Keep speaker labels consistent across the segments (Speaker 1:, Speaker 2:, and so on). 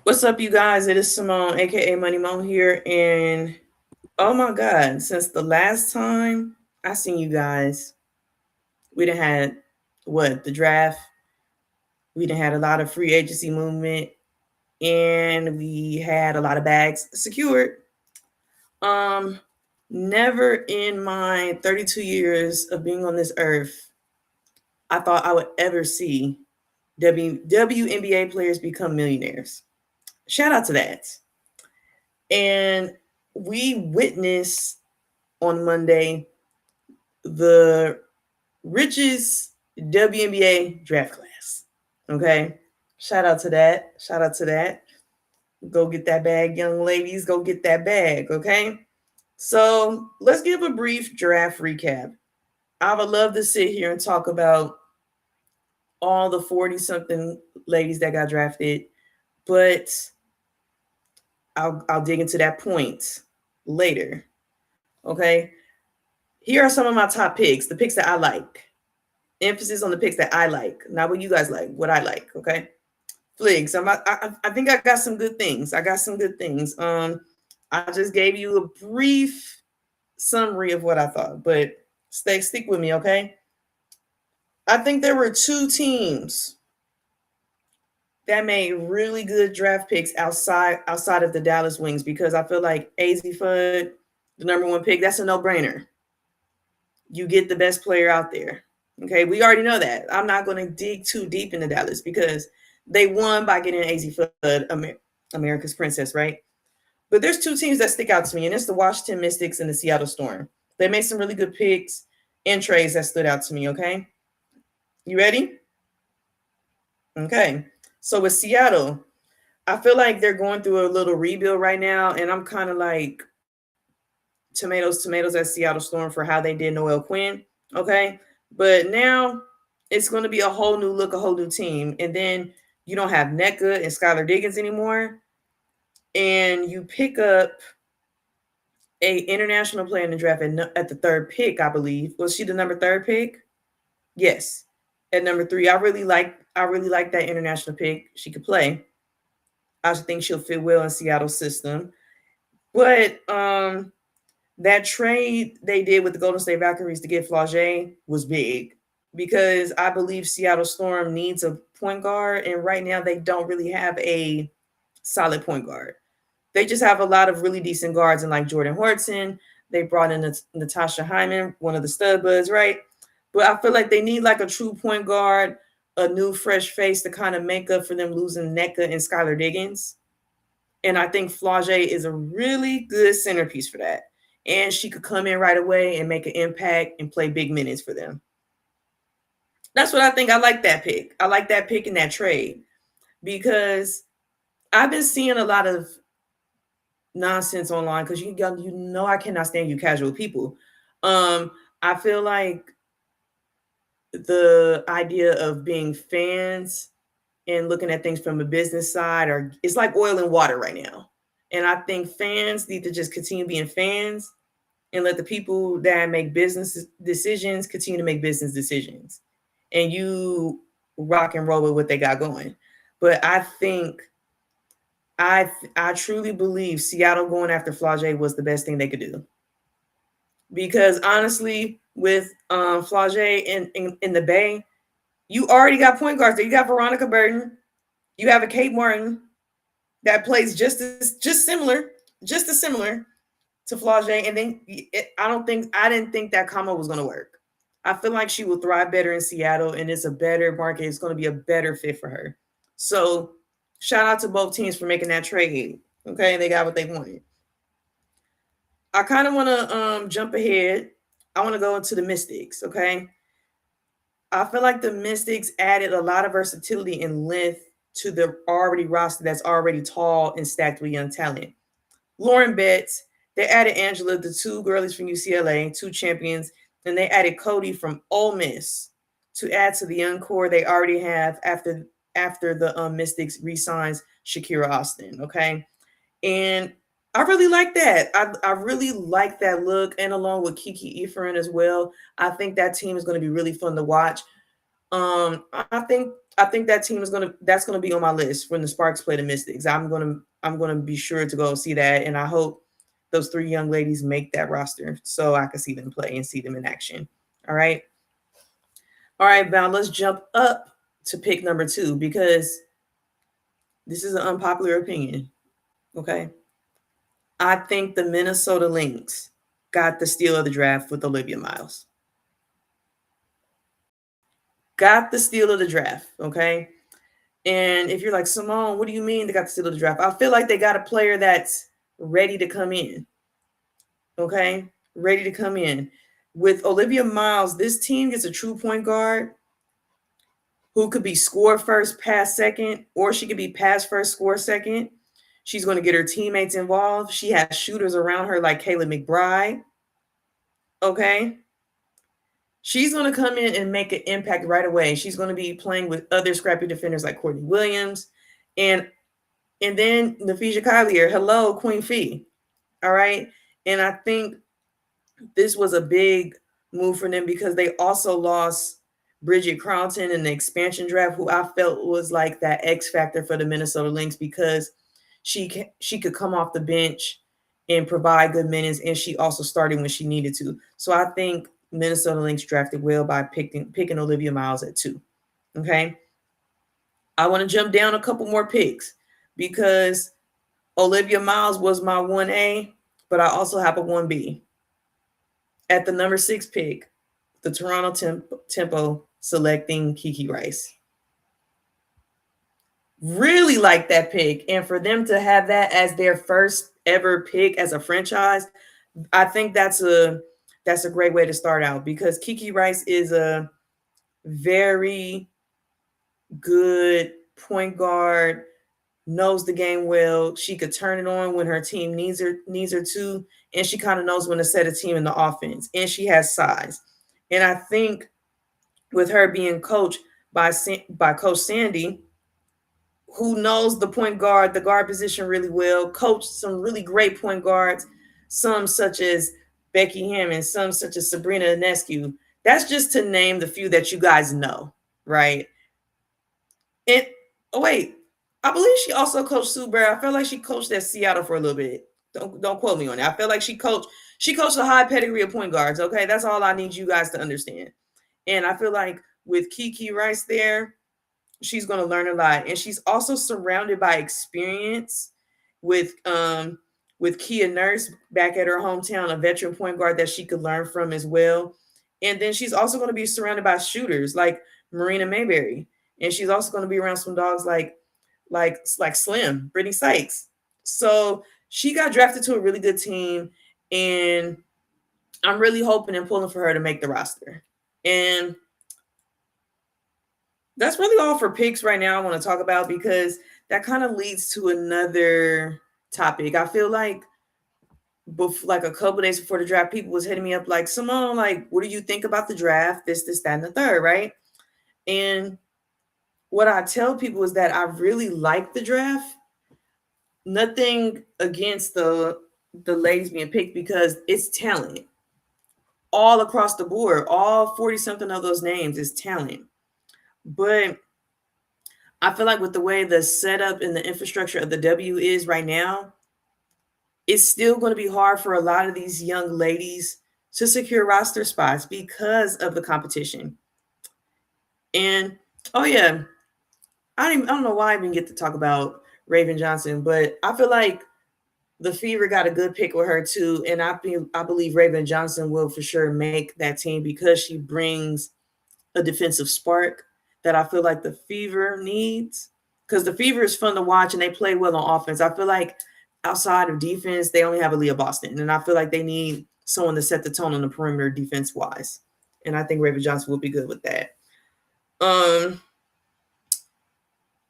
Speaker 1: What's up, you guys? It is Simone, aka Money Mo here, and oh my God, since the last time I seen you guys, we done had the draft. We done had a lot of free agency movement, and we had a lot of bags secured. Um, Never in my 32 years of being on this earth, I thought I would ever see WNBA players become millionaires. Shout out to that. And we witnessed on Monday the richest WNBA draft class. Okay. Shout out to that. Shout out to that. Go get that bag, young ladies. Go get that bag. Okay. So let's give a brief draft recap. I would love to sit here and talk about all the 40 something ladies that got drafted, but I'll dig into that point later. Okay. Here are some of my top picks, the picks that I like. Emphasis on the picks that I like, not what you guys like, what I like. Okay, Fligs. I think I got some good things. I got some good things. I just gave you a brief summary of what I thought, but stick with me, okay? I think there were two teams that made really good draft picks outside of the Dallas Wings because I feel like Azzi Fudd, the number one pick, that's a no brainer. You get the best player out there. Okay, we already know that. I'm not going to dig too deep into Dallas because they won by getting Azzi Fudd, America's Princess, right? But there's two teams that stick out to me, and it's the Washington Mystics and the Seattle Storm. They made some really good picks and trades that stood out to me. Okay, you ready? Okay, so with Seattle, I feel like they're going through a little rebuild right now, and I'm kind of like tomatoes at Seattle Storm for how they did Noel Quinn. Okay, but now it's going to be a whole new look, a whole new team, and then you don't have NECA and Skylar Diggins anymore, and you pick up a international player in the draft at the third pick, I believe. Was she the number third pick? Yes, at number three. I really like that international pick. She could play. I think she'll fit well in Seattle's system. But that trade they did with the Golden State Valkyries to get Flau'jae was big because I believe Seattle Storm needs a point guard, and right now they don't really have a solid point guard. They just have a lot of really decent guards, and like Jordan Horton, they brought in Natasha Hyman, one of the stud buds, right? But I feel like they need like a true point guard, a new fresh face to kind of make up for them losing NECA and Skylar Diggins. And I think Flau'jae is a really good centerpiece for that. And she could come in right away and make an impact and play big minutes for them. That's what I think. I like that pick. I like that pick in that trade because I've been seeing a lot of nonsense online because you know I cannot stand you casual people. Um, I feel like the idea of being fans and looking at things from a business side or it's like oil and water right now. And I think fans need to just continue being fans and let the people that make business decisions continue to make business decisions. And you rock and roll with what they got going. But I think I truly believe Seattle going after Flau'jae was the best thing they could do. Because honestly, with Flau'jae in the Bay, you already got point guards there. You got Veronica Burton. You have a Kate Martin that plays just as similar to Flau'jae. And then I didn't think that combo was going to work. I feel like she will thrive better in Seattle, and it's a better market. It's going to be a better fit for her. So shout out to both teams for making that trade. Okay, they got what they wanted. I kind of want to jump ahead. I want to go into the Mystics. Okay, I feel like the Mystics added a lot of versatility and length to the already roster that's already tall and stacked with young talent. Lauren Betts, they added Angela, the two girlies from UCLA, two champions, and they added Cody from Ole Miss to add to the young core they already have after the Mystics re-signs Shakira Austin. Okay, and I really like that. I really like that look, and along with Kiki Ephraim as well. I think that team is going to be really fun to watch. I think I think that team is that's gonna be on my list when the Sparks play the Mystics. I'm gonna be sure to go see that, and I hope those 3 young ladies make that roster so I can see them play and see them in action. All right. All right, Val, let's jump up to pick number 2 because this is an unpopular opinion. Okay. I think the Minnesota Lynx got the steal of the draft with Olivia Miles. Got the steal of the draft. Okay. And if you're like, Simone, what do you mean they got the steal of the draft? I feel like they got a player that's ready to come in. Okay. Ready to come in. With Olivia Miles, this team gets a true point guard who could be score first, pass second, or she could be pass first, score second. She's going to get her teammates involved. She has shooters around her like Kayla McBride. Okay. She's going to come in and make an impact right away. She's going to be playing with other scrappy defenders like Courtney Williams. And then Nafisha Collier. Hello, Queen Fee. All right. And I think this was a big move for them because they also lost Bridget Carlton in the expansion draft, who I felt was like that X factor for the Minnesota Lynx because she could come off the bench and provide good minutes, and she also started when she needed to. So I think Minnesota Lynx drafted well by picking Olivia Miles at 2. Okay. I want to jump down a couple more picks because Olivia Miles was my 1A, but I also have a 1B. At the number 6 pick, the Toronto Tempo selecting Kiki Rice. Really like that pick. And for them to have that as their first ever pick as a franchise, I think that's a great way to start out because Kiki Rice is a very good point guard, knows the game well. She could turn it on when her team needs her to, and she kind of knows when to set a team in the offense. And she has size. And I think with her being coached by Coach Sandy, who knows the guard position really well, coached some really great point guards, some such as Becky Hammond, some such as Sabrina Ionescu. That's just to name the few that you guys know, right? And wait, I believe she also coached Sue Bird. I feel like she coached at Seattle for a little bit. Don't quote me on it. I feel like she coached a high pedigree of point guards. Okay, that's all I need you guys to understand. And I feel like with Kiki Rice there, she's going to learn a lot, and she's also surrounded by experience with Kia Nurse back at her hometown, a veteran point guard that she could learn from as well. And then she's also going to be surrounded by shooters like Marina Mayberry, and she's also going to be around some dogs like Slim, Brittany Sykes. So she got drafted to a really good team, and I'm really hoping and pulling for her to make the roster. And that's really all for picks right now I want to talk about because that kind of leads to another topic. I feel like a couple days before the draft, people was hitting me up like, Simone, like, what do you think about the draft? This, that, and the third, right? And what I tell people is that I really like the draft. Nothing against the ladies being picked because it's talent. All across the board, all 40-something of those names is talent. But I feel like with the way the setup and the infrastructure of the W is right now, it's still going to be hard for a lot of these young ladies to secure roster spots because of the competition. And oh yeah, I don't know why I even get to talk about Raven Johnson, but I feel like the Fever got a good pick with her too, and I believe Raven Johnson will for sure make that team because she brings a defensive spark that I feel like the Fever needs, because the Fever is fun to watch and they play well on offense. I feel like outside of defense, they only have Aaliyah Boston, and I feel like they need someone to set the tone on the perimeter defense wise, and I think Raven Johnson will be good with that.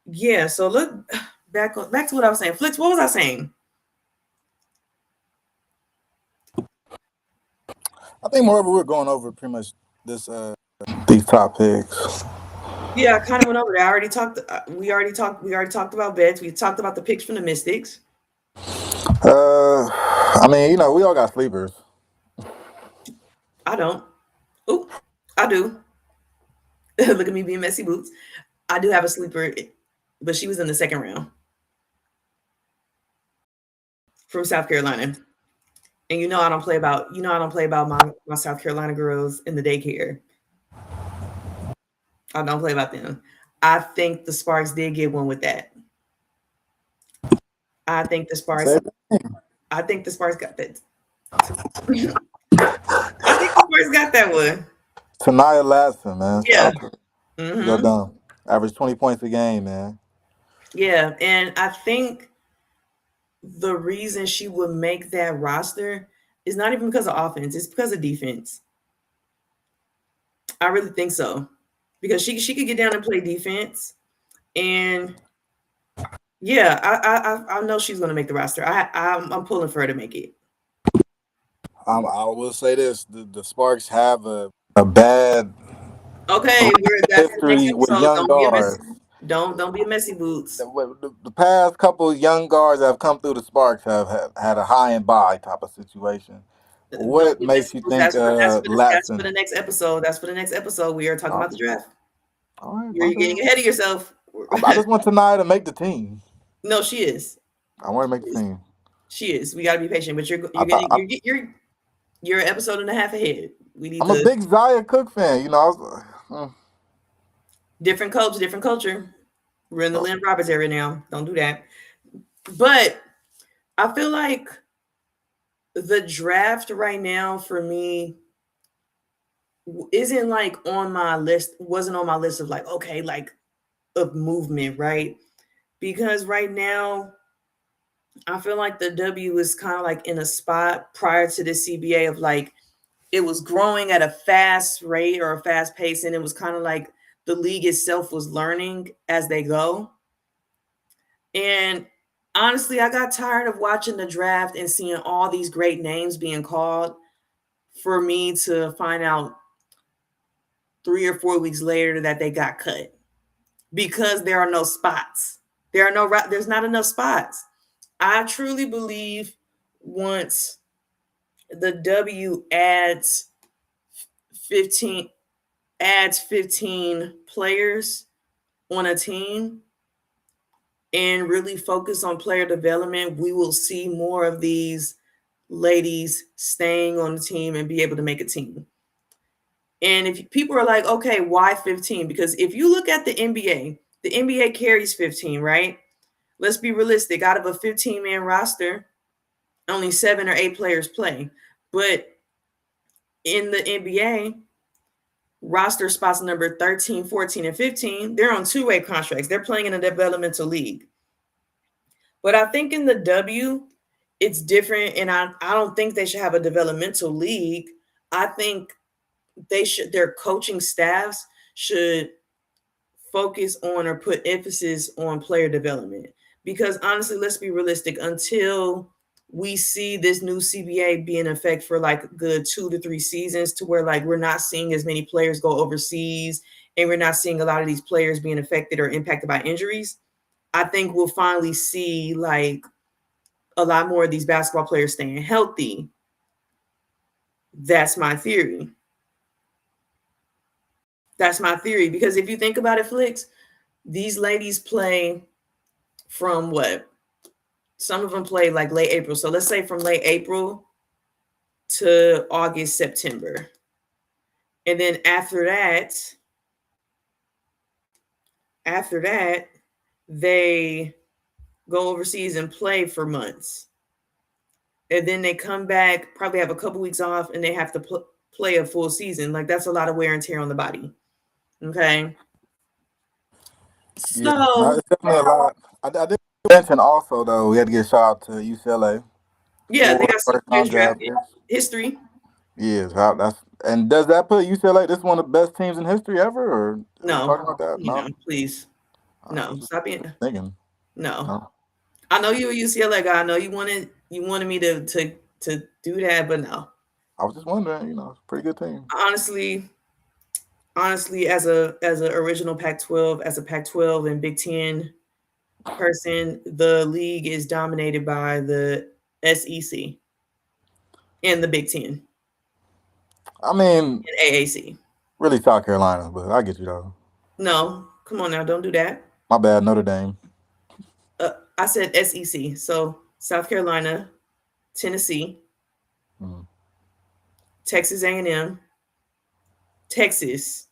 Speaker 1: Yeah. So look back to what I was saying. Flix, what was I saying?
Speaker 2: I think moreover we're going over pretty much this these top picks.
Speaker 1: Yeah, I kind of went over there. We already talked about bets. We talked about the picks from the Mystics.
Speaker 2: I mean, you know, we all got sleepers.
Speaker 1: I don't. Oop, I do. Look at me being messy boots. I do have a sleeper, but she was in the second round from South Carolina. And I don't play about my South Carolina girls in the daycare. I don't play about them. I think the Sparks did get one with that. I think the Sparks. I think the Sparks got that. I think the Sparks got that one.
Speaker 2: Tanaya Latson, man.
Speaker 1: Yeah.
Speaker 2: Go down. Average 20 points a game, man.
Speaker 1: Yeah, and I think the reason she would make that roster is not even because of offense; it's because of defense. I really think so, because she could get down and play defense, and yeah, I know she's going to make the roster. I'm pulling for her to make it.
Speaker 2: I will say this: the Sparks have a bad
Speaker 1: Okay, that's the next
Speaker 2: history with
Speaker 1: episode.
Speaker 2: young guards.
Speaker 1: Don't be a messy boots.
Speaker 2: The past couple of young guards that have come through the Sparks have had a high and by type of situation. What makes you think
Speaker 1: That's
Speaker 2: Latson?
Speaker 1: for the next episode. That's for the next episode. We are talking about the draft.
Speaker 2: All right,
Speaker 1: You're getting ahead of yourself.
Speaker 2: I just want Tanaya to make the team.
Speaker 1: No, she is.
Speaker 2: I want to make the team.
Speaker 1: She is. We got to be patient, but you're an episode and a half ahead.
Speaker 2: I'm a big Zaya Cook fan.
Speaker 1: Different coach, different culture. We're in the Lynn Roberts era now. Don't do that. But I feel like the draft right now for me isn't like on my list, wasn't on my list of like, okay, like of movement, right? Because right now, I feel like the W is kind of like in a spot prior to the CBA of like, it was growing at a fast rate or a fast pace, and it was kind of like the league itself was learning as they go. And honestly, I got tired of watching the draft and seeing all these great names being called for me to find out 3 or 4 weeks later that they got cut because there are no spots. There's not enough spots. I truly believe once the W adds 15 players on a team and really focus on player development, we will see more of these ladies staying on the team and be able to make a team. And if people are like, okay, why 15? Because if you look at the NBA carries 15, right? Let's be realistic. Out of a 15-man roster, only 7 or 8 players play. But in the NBA, roster spots number 13, 14, and 15, they're on two-way contracts. They're playing in a developmental league. But I think in the W, it's different, and I don't think they should have a developmental league. I think their coaching staffs should focus on or put emphasis on player development. Because honestly, let's be realistic, until we see this new CBA be in effect for like good 2 to 3 seasons, to where like we're not seeing as many players go overseas and we're not seeing a lot of these players being affected or impacted by injuries, I think we'll finally see like a lot more of these basketball players staying healthy. That's my theory. Because if you think about it, Flicks, these ladies play from what? Some of them play like late April. So let's say from late April to August, September. And then after that, they go overseas and play for months. And then they come back, probably have a couple weeks off, and they have to play a full season. Like, that's a lot of wear and tear on the body. Okay. So
Speaker 2: no, it's definitely a lot. I did mention also though we had to give a shout out to UCLA.
Speaker 1: Yeah, they got some players drafted. History.
Speaker 2: Yes, and does that put UCLA? This is one of the best teams in history ever, or
Speaker 1: no?
Speaker 2: Talking about that? No,
Speaker 1: please, no. Stop being
Speaker 2: thinking.
Speaker 1: No. I know you're a UCLA guy. I know you wanted me to do that, but no.
Speaker 2: I was just wondering. Pretty good team.
Speaker 1: Honestly, as a original Pac-12, as a Pac-12 and Big Ten person, the league is dominated by the SEC and the Big Ten.
Speaker 2: I mean,
Speaker 1: and AAC.
Speaker 2: Really South Carolina, but I get you though.
Speaker 1: No, Come on now, don't do that.
Speaker 2: My bad, Notre Dame.
Speaker 1: I said SEC. So South Carolina, Tennessee,
Speaker 2: Mm.
Speaker 1: Texas A&M, Texas.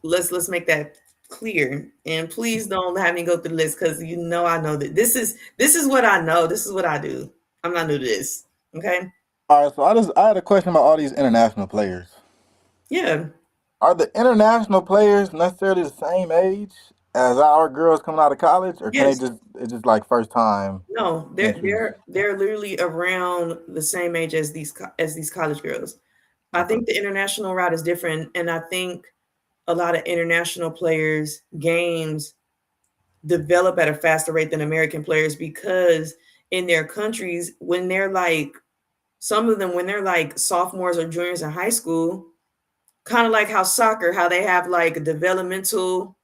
Speaker 1: Let's make that clear. And please don't have me go through the list because I know that this is what I know. This is what I do. I'm not new to this. Okay.
Speaker 2: All right, so I had a question about all these international players.
Speaker 1: Yeah.
Speaker 2: Are the international players necessarily the same age as our girls coming out of college, or can they
Speaker 1: Yes.
Speaker 2: just it's just like first time
Speaker 1: No, they're
Speaker 2: entries?
Speaker 1: they're they're literally around the same age as these college girls. I
Speaker 2: Okay.
Speaker 1: think the international route is different, and I think a lot of international players' games develop at a faster rate than American players because in their countries, when they're like some of them when they're like sophomores or juniors in high school, kind of like how soccer, how they have like developmental,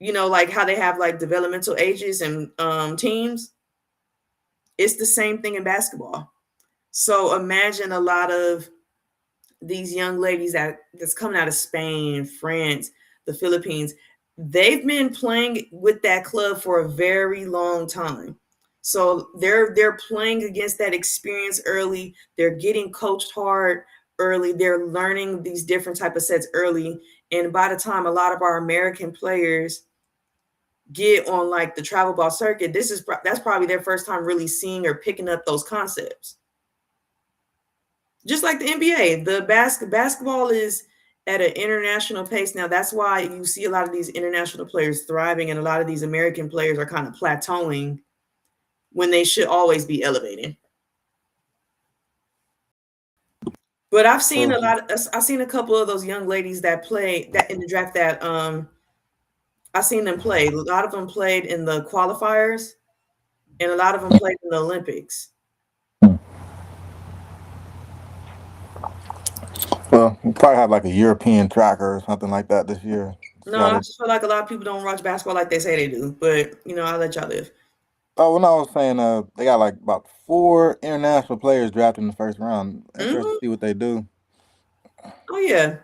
Speaker 1: like how they have like developmental ages and teams. It's the same thing in basketball. So imagine a lot of these young ladies that's coming out of Spain, France, the Philippines. They've been playing with that club for a very long time. So they're playing against that experience early. They're getting coached hard early. They're learning these different type of sets early. And by the time a lot of our American players get on like the travel ball circuit, that's probably their first time really seeing or picking up those concepts. Just like the NBA, the basketball is at an international pace now. That's why you see a lot of these international players thriving, and a lot of these American players are kind of plateauing when they should always be elevating. But
Speaker 2: True.
Speaker 1: I've seen a couple of those young ladies that play that in the draft that I've seen them play. A lot of them played in the qualifiers, and a lot of them played in the Olympics.
Speaker 2: Well, we'll probably have like a European tracker or something like that this year. See
Speaker 1: No,
Speaker 2: how
Speaker 1: I
Speaker 2: they.
Speaker 1: just feel like a lot of people don't watch basketball like they say they do. But I'll let y'all live.
Speaker 2: Oh, well, no, I was saying they got like about four international players drafted in the first round. Interested to
Speaker 1: Hmm.
Speaker 2: see what they do.
Speaker 1: Oh yeah.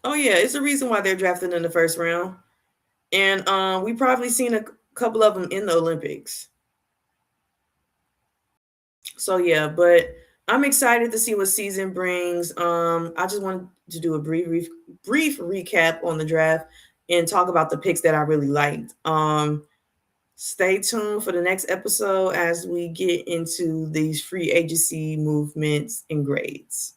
Speaker 1: Oh yeah, it's the reason why they're drafted in the first round, and we probably seen a couple of them in the Olympics. So yeah, but I'm excited to see what season brings. I just wanted to do a brief recap on the draft and talk about the picks that I really liked. Stay tuned for the next episode as we get into these free agency movements and grades.